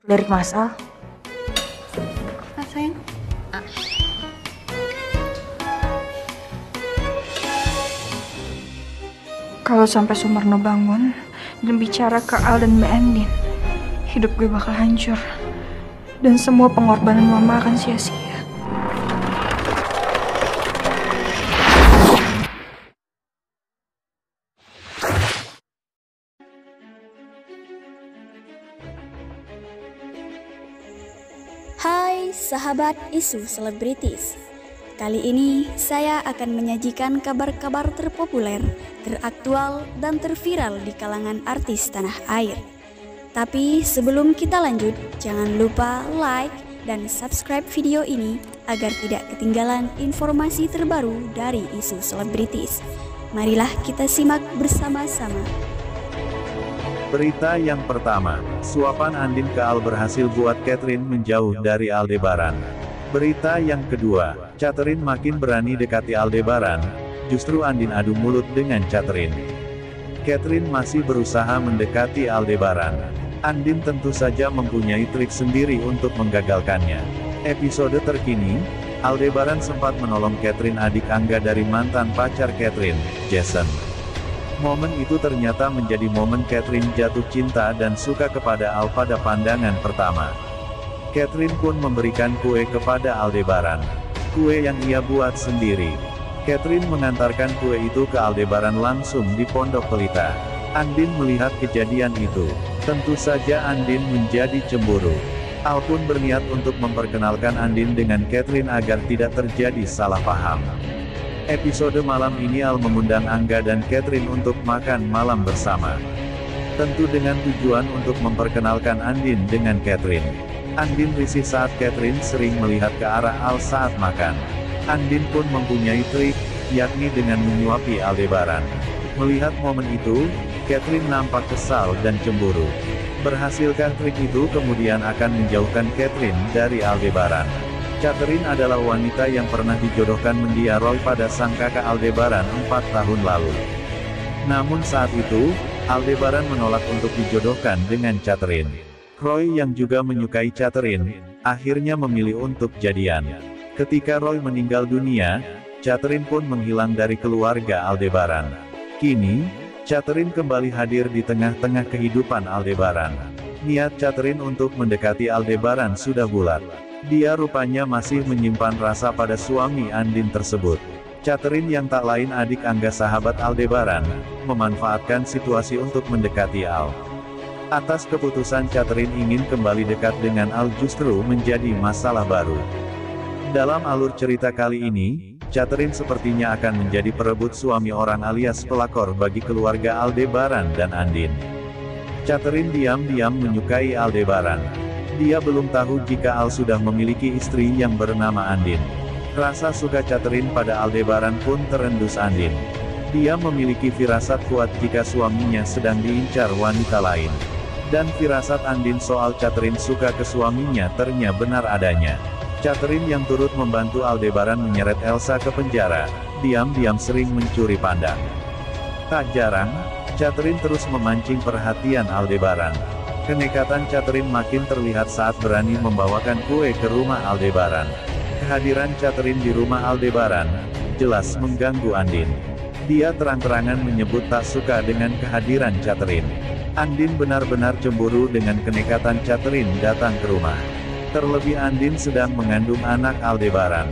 Dari Mas Al. Sayang. Kalau sampai Sumarno bangun dan bicara ke Al dan Mbak Andin, hidup gue bakal hancur. Dan semua pengorbanan Mama akan sia-sia. Hai sahabat isu selebritis. Kali ini saya akan menyajikan kabar-kabar terpopuler, teraktual, dan terviral di kalangan artis tanah air. Tapi sebelum kita lanjut, jangan lupa like dan subscribe video ini agar tidak ketinggalan informasi terbaru dari isu selebritis. Marilah kita simak bersama-sama. Berita yang pertama, suapan Andin ke Al berhasil buat Catherine menjauh dari Aldebaran. Berita yang kedua, Catherine makin berani dekati Aldebaran, justru Andin adu mulut dengan Catherine. Catherine masih berusaha mendekati Aldebaran. Andin tentu saja mempunyai trik sendiri untuk menggagalkannya. Episode terkini, Aldebaran sempat menolong Catherine adik Angga dari mantan pacar Catherine, Jason. Momen itu ternyata menjadi momen Catherine jatuh cinta dan suka kepada Al pada pandangan pertama. Catherine pun memberikan kue kepada Aldebaran. Kue yang ia buat sendiri. Catherine mengantarkan kue itu ke Aldebaran langsung di Pondok Pelita. Andin melihat kejadian itu. Tentu saja Andin menjadi cemburu. Al pun berniat untuk memperkenalkan Andin dengan Catherine agar tidak terjadi salah paham. Episode malam ini Al mengundang Angga dan Catherine untuk makan malam bersama. Tentu dengan tujuan untuk memperkenalkan Andin dengan Catherine. Andin risih saat Catherine sering melihat ke arah Al saat makan. Andin pun mempunyai trik, yakni dengan menyuapi Aldebaran. Melihat momen itu, Catherine nampak kesal dan cemburu. Berhasilkah trik itu kemudian akan menjauhkan Catherine dari Aldebaran. Catherine adalah wanita yang pernah dijodohkan mendia Roy pada sang kakak Aldebaran 4 tahun lalu. Namun saat itu, Aldebaran menolak untuk dijodohkan dengan Catherine. Roy yang juga menyukai Catherine, akhirnya memilih untuk jadian. Ketika Roy meninggal dunia, Catherine pun menghilang dari keluarga Aldebaran. Kini, Catherine kembali hadir di tengah-tengah kehidupan Aldebaran. Niat Catherine untuk mendekati Aldebaran sudah bulat. Dia rupanya masih menyimpan rasa pada suami Andin tersebut. Catherine yang tak lain adik Angga sahabat Aldebaran, memanfaatkan situasi untuk mendekati Al. Atas keputusan Catherine ingin kembali dekat dengan Al justru menjadi masalah baru. Dalam alur cerita kali ini, Catherine sepertinya akan menjadi perebut suami orang alias pelakor bagi keluarga Aldebaran dan Andin. Catherine diam-diam menyukai Aldebaran. Dia belum tahu jika Al sudah memiliki istri yang bernama Andin. Rasa suka Catherine pada Aldebaran pun terendus Andin. Dia memiliki firasat kuat jika suaminya sedang diincar wanita lain. Dan firasat Andin soal Catherine suka ke suaminya ternyata benar adanya. Catherine yang turut membantu Aldebaran menyeret Elsa ke penjara, diam-diam sering mencuri pandang. Tak jarang, Catherine terus memancing perhatian Aldebaran. Kenekatan Catherine makin terlihat saat berani membawakan kue ke rumah Aldebaran. Kehadiran Catherine di rumah Aldebaran, jelas mengganggu Andin. Dia terang-terangan menyebut tak suka dengan kehadiran Catherine. Andin benar-benar cemburu dengan kenekatan Catherine datang ke rumah. Terlebih Andin sedang mengandung anak Aldebaran.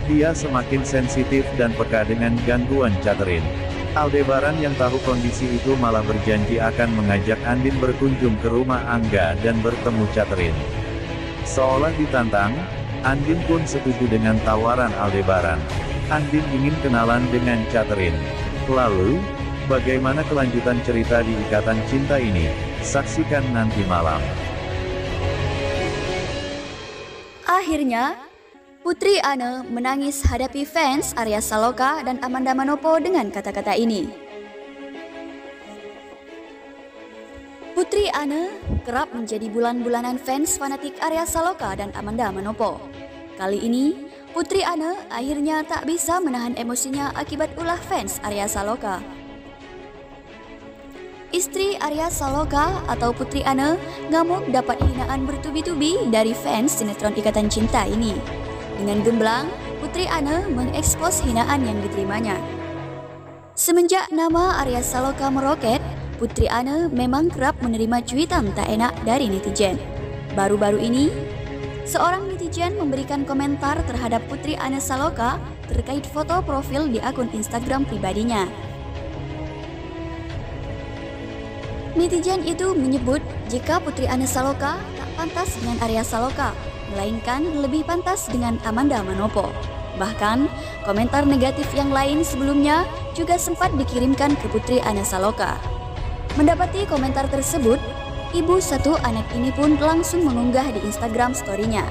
Dia semakin sensitif dan peka dengan gangguan Catherine. Aldebaran yang tahu kondisi itu malah berjanji akan mengajak Andin berkunjung ke rumah Angga dan bertemu Catherine. Seolah ditantang, Andin pun setuju dengan tawaran Aldebaran. Andin ingin kenalan dengan Catherine. Lalu, bagaimana kelanjutan cerita di ikatan cinta ini? Saksikan nanti malam. Akhirnya, Putri Anne menangis hadapi fans Arya Saloka dan Amanda Manopo dengan kata-kata ini. Putri Anne kerap menjadi bulan-bulanan fans fanatik Arya Saloka dan Amanda Manopo. Kali ini, Putri Anne akhirnya tak bisa menahan emosinya akibat ulah fans Arya Saloka. Istri Arya Saloka atau Putri Ane ngamuk dapat hinaan bertubi-tubi dari fans sinetron Ikatan Cinta ini. Dengan gemblang, Putri Ane mengekspos hinaan yang diterimanya. Semenjak nama Arya Saloka meroket, Putri Ane memang kerap menerima cuitan tak enak dari netizen. Baru-baru ini, seorang netizen memberikan komentar terhadap Putri Ane Saloka terkait foto profil di akun Instagram pribadinya. Netizen itu menyebut jika Putri Ane Saloka tak pantas dengan Arya Saloka, melainkan lebih pantas dengan Amanda Manopo. Bahkan, komentar negatif yang lain sebelumnya juga sempat dikirimkan ke Putri Ane Saloka. Mendapati komentar tersebut, ibu satu anak ini pun langsung mengunggah di Instagram story-nya.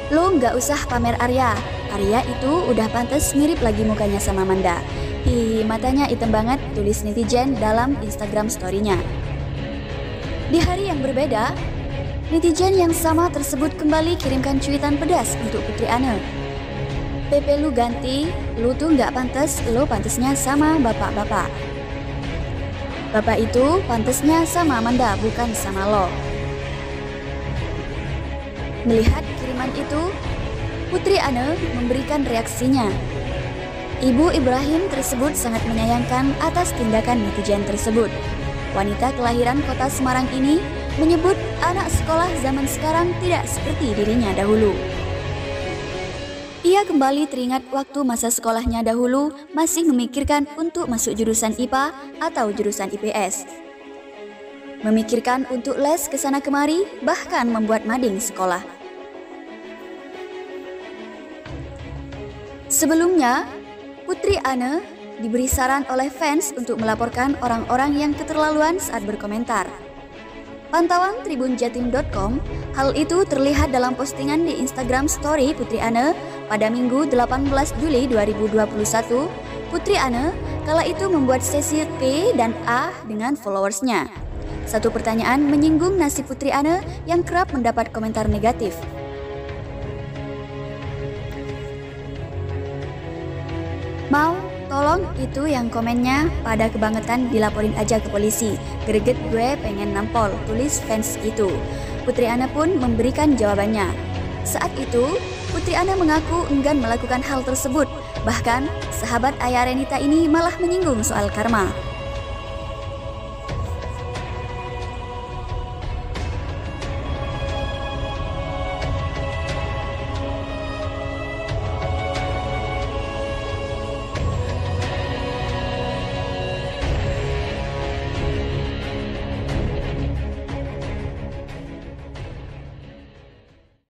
"Lo nggak usah pamer Arya itu udah pantas mirip lagi mukanya sama Amanda. Ih, matanya hitam banget," tulis netizen dalam Instagram story-nya. Di hari yang berbeda, netizen yang sama tersebut kembali kirimkan cuitan pedas untuk Putri Ane. "PP lu ganti, lu tuh nggak pantas, lu pantasnya sama bapak-bapak. Bapak itu pantasnya sama Amanda, bukan sama lo." Melihat kiriman itu, Putri Ane memberikan reaksinya. Ibu Ibrahim tersebut sangat menyayangkan atas tindakan netizen tersebut. Wanita kelahiran kota Semarang ini menyebut anak sekolah zaman sekarang tidak seperti dirinya dahulu. Ia kembali teringat waktu masa sekolahnya dahulu masih memikirkan untuk masuk jurusan IPA atau jurusan IPS. Memikirkan untuk les ke sana kemari, bahkan membuat mading sekolah. Sebelumnya, Putri Ane diberi saran oleh fans untuk melaporkan orang-orang yang keterlaluan saat berkomentar. Pantauan tribunjatim.com, hal itu terlihat dalam postingan di Instagram Story Putri Ane pada Minggu 18 Juli 2021. Putri Ane kala itu membuat sesi P dan A dengan followersnya. Satu pertanyaan menyinggung nasib Putri Ane yang kerap mendapat komentar negatif. "Mau tolong itu yang komennya pada kebangetan dilaporin aja ke polisi. Greget gue pengen nampol," tulis fans itu. Putri Ane pun memberikan jawabannya. Saat itu, Putri Ane mengaku enggan melakukan hal tersebut. Bahkan, sahabat Ayah Renita ini malah menyinggung soal karma.